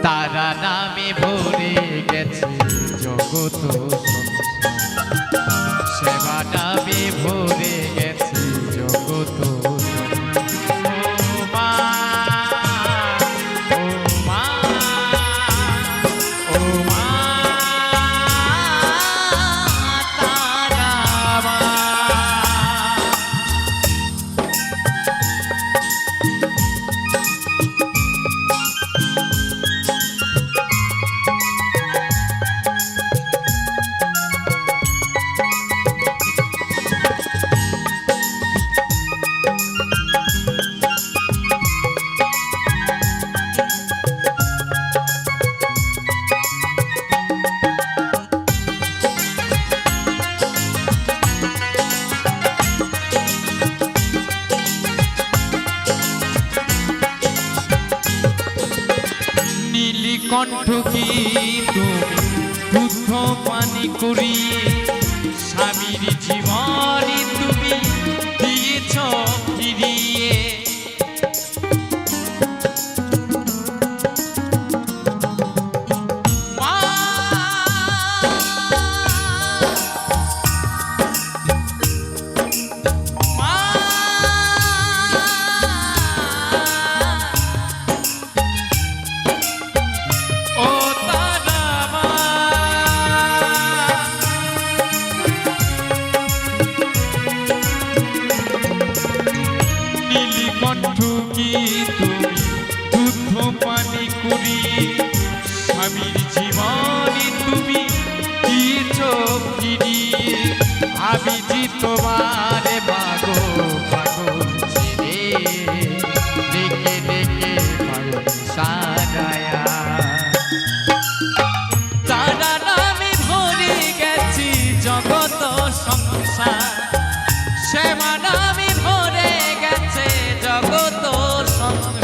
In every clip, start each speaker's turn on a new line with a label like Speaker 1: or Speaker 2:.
Speaker 1: তারা নামে ভরে গেছে জগৎ সেবা নামে ভরে গেছে জগৎ। কণ্ঠ কি তুমি দুধ পানি করিয়ে স্বামীর জীবনে তুমি দিয়েছ ফিরিয়ে। কণ্ঠ কি তুমি দুধ পানি করিয়ে স্বামীর জীবনে তুমি দিয়েছ ফিরিয়ে। আমি যে তোমার মাগো পাগল ছেড়ে ডেকে ডেকে পাগল সাজায়া। তারা নামে ভরে গেছি জগৎ সংসার সেবা নামে ভরে গেছে জগৎ সংসার।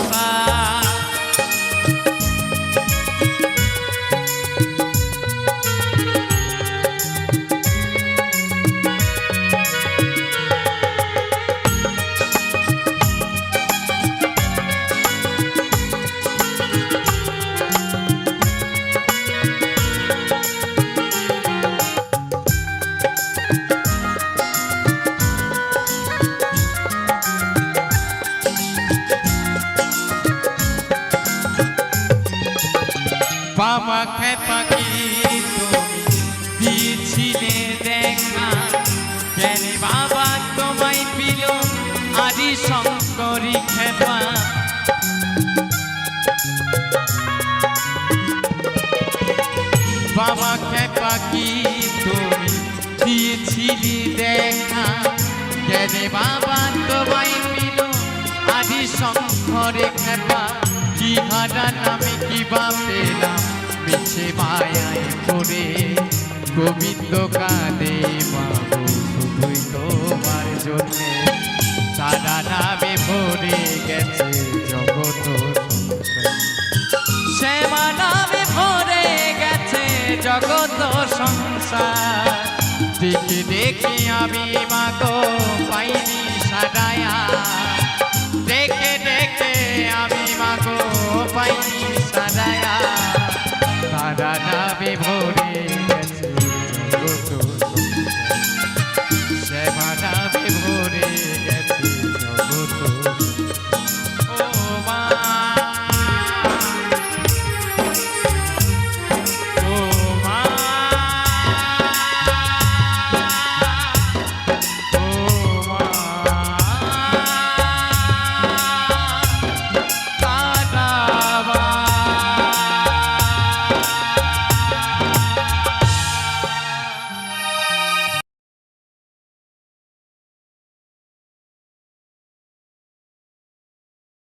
Speaker 1: বাবা খেপাকে তুমি দিয়েছিলে দেখা কেন বাবা তোমায় পিল আদি শঙ্করী খেপা। বাবা খেপাকে তুমি দিয়েছিলে দেখা কেন বাবা তোমায় পিল আদি শঙ্করী খেপা। কি হারা নামে কিবা পেলাম মিছে মায়ায় পড়ে গোবিন্দ কাঁদে বাবু শুধুই তোমার জন্যে। তারা নামে ভরে গেছে জগৎ শ্যামা নামে ভরে গেছে জগৎ সংসার। দেখে দেখে আমি মাগো